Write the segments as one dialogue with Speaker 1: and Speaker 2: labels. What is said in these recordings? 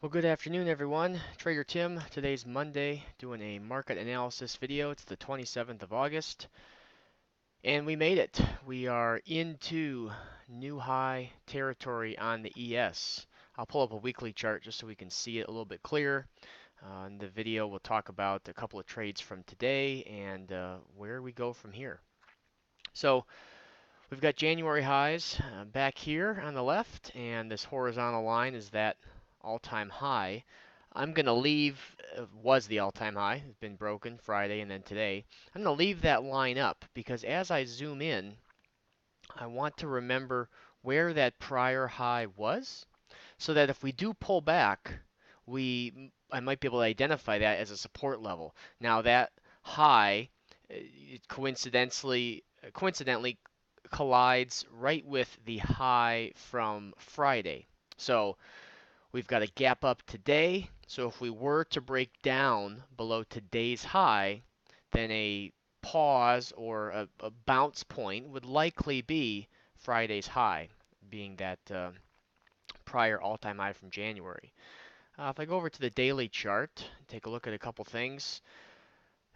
Speaker 1: Well, good afternoon, everyone. Trader Tim. Today's Monday, doing a market analysis video. It's the 27th of August, and we made it. We are into new high territory on the ES. I'll pull up a weekly chart just so we can see it a little bit clearer. In the video, we'll talk about a couple of trades from today and where we go from here. So we've got January highs back here on the left, and this horizontal line is that all-time high. I'm going to leave, was the all-time high, it's been broken Friday and then today. I'm going to leave that line up because as I zoom in, I want to remember where that prior high was so that if we do pull back, I might be able to identify that as a support level. Now that high coincidentally collides right with the high from Friday. So we've got a gap up today. So if we were to break down below today's high, then a pause or a bounce point would likely be Friday's high, being that prior all-time high from January. If I go over to the daily chart, take a look at a couple things.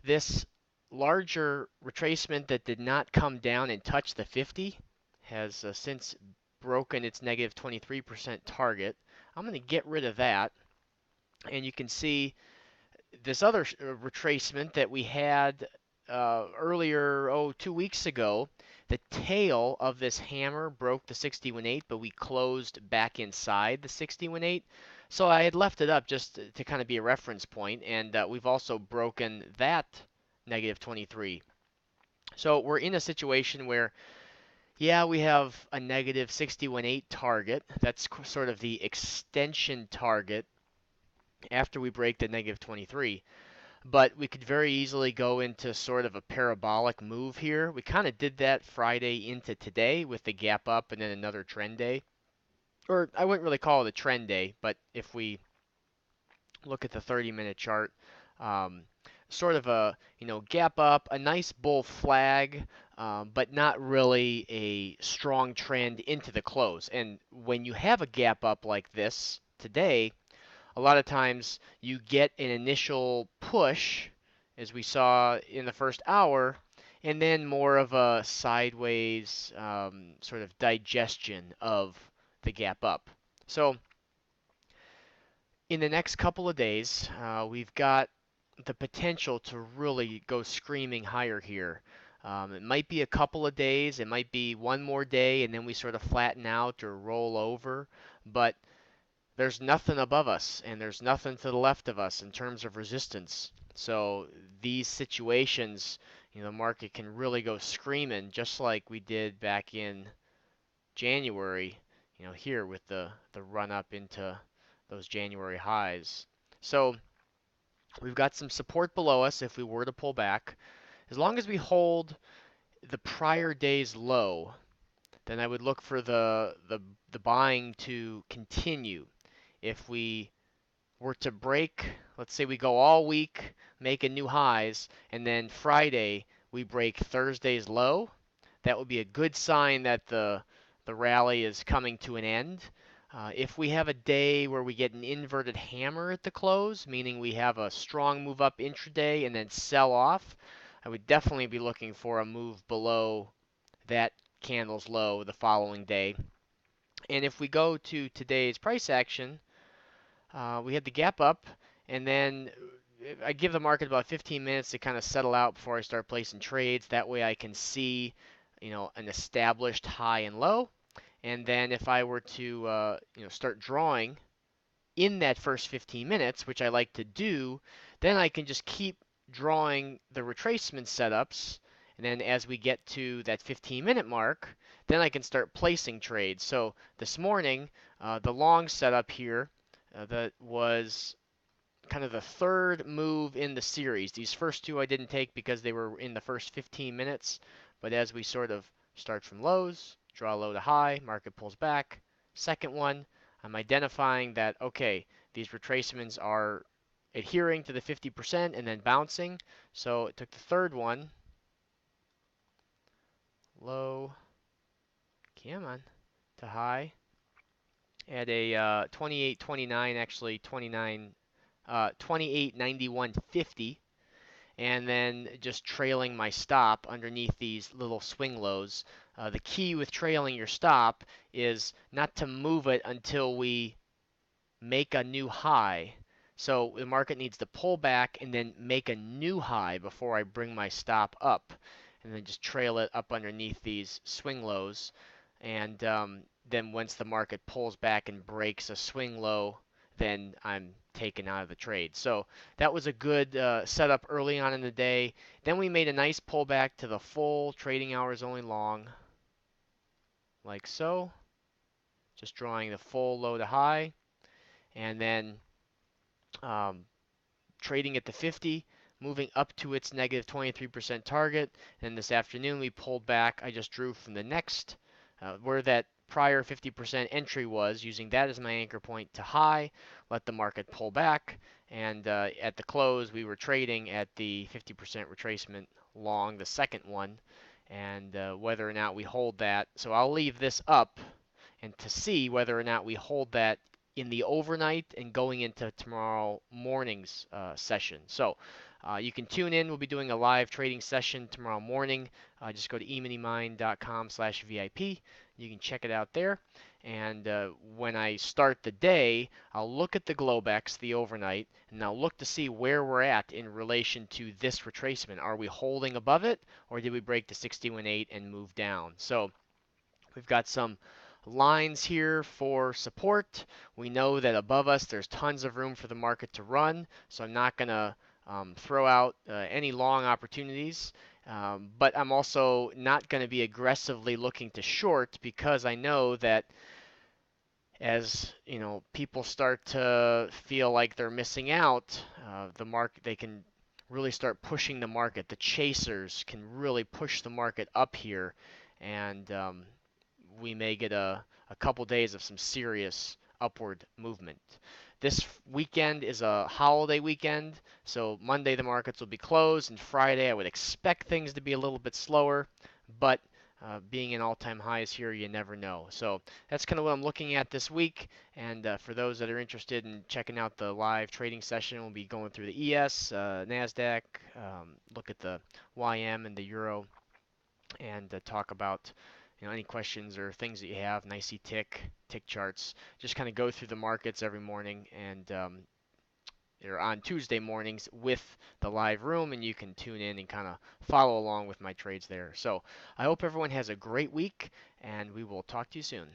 Speaker 1: This larger retracement that did not come down and touch the 50 has since broken its negative 23% target. I'm going to get rid of that. And you can see this other retracement that we had earlier, 2 weeks ago. The tail of this hammer broke the 61.8, but we closed back inside the 61.8. So I had left it up just to kind of be a reference point, and we've also broken that negative 23. So we're in a situation where, yeah, we have a negative 61.8 target. That's sort of the extension target after we break the negative 23. But we could very easily go into sort of a parabolic move here. We kind of did that Friday into today with the gap up and then another trend day. Or I wouldn't really call it a trend day, but if we look at the 30-minute chart, um, sort of a gap up, a nice bull flag, but not really a strong trend into the close. And when you have a gap up like this today, a lot of times you get an initial push, as we saw in the first hour, and then more of a sideways sort of digestion of the gap up. So in the next couple of days, we've got the potential to really go screaming higher here. It might be a couple of days, it might be one more day, and then we sort of flatten out or roll over. But there's nothing above us, and there's nothing to the left of us in terms of resistance. So these situations, the market can really go screaming, just like we did back in January, here with the run up into those January highs. So we've got some support below us if we were to pull back. As long as we hold the prior day's low, then I would look for the buying to continue. If we were to break, let's say we go all week making new highs, and then Friday we break Thursday's low, that would be a good sign that the rally is coming to an end. If we have a day where we get an inverted hammer at the close, meaning we have a strong move up intraday and then sell off, I would definitely be looking for a move below that candle's low the following day. And if we go to today's price action, we had the gap up, and then I give the market about 15 minutes to kind of settle out before I start placing trades. That way I can see, an established high and low. And then if I were to, start drawing in that first 15 minutes, which I like to do, then I can just keep drawing the retracement setups. And then as we get to that 15-minute mark, then I can start placing trades. So this morning, the long setup here, that was kind of the third move in the series. These first two I didn't take because they were in the first 15 minutes. But as we sort of start from lows, draw low to high, market pulls back. Second one, I'm identifying that, okay, these retracements are adhering to the 50% and then bouncing. So it took the third one, low, come on, to high, at a 28.29, actually 28.91.50, and then just trailing my stop underneath these little swing lows. The key with trailing your stop is not to move it until we make a new high. So the market needs to pull back and then make a new high before I bring my stop up, and then just trail it up underneath these swing lows. And then once the market pulls back and breaks a swing low, then I'm taken out of the trade. So that was a good setup early on in the day. Then we made a nice pullback to the full trading hours only long, like so, just drawing the full low to high, and then um, trading at the 50, moving up to its negative 23% target. And this afternoon we pulled back. I just drew from the next, where that prior 50% entry was, using that as my anchor point to high, let the market pull back. And at the close, we were trading at the 50% retracement long, the second one, and whether or not we hold that. So I'll leave this up and to see whether or not we hold that in the overnight and going into tomorrow morning's session. So you can tune in. We'll be doing a live trading session tomorrow morning. Just go to emoneymind.com/VIP. You can check it out there. And when I start the day, I'll look at the Globex, the overnight, and I'll look to see where we're at in relation to this retracement. Are we holding above it, or did we break the 61.8 and move down? So we've got some lines here for support. We know that above us there's tons of room for the market to run, so I'm not going to throw out any long opportunities. But I'm also not going to be aggressively looking to short because I know that as people start to feel like they're missing out, the market they can really start pushing the market. The chasers can really push the market up here, and we may get a couple days of some serious upward movement. This weekend is a holiday weekend, so Monday the markets will be closed, and Friday I would expect things to be a little bit slower, but being in all-time highs here, you never know. So that's kind of what I'm looking at this week. And for those that are interested in checking out the live trading session, we'll be going through the ES, NASDAQ, look at the YM and the Euro, and talk about any questions or things that you have, NYSE tick charts. Just kind of go through the markets every morning, and they're on Tuesday mornings with the live room, and you can tune in and kind of follow along with my trades there. So I hope everyone has a great week, and we will talk to you soon.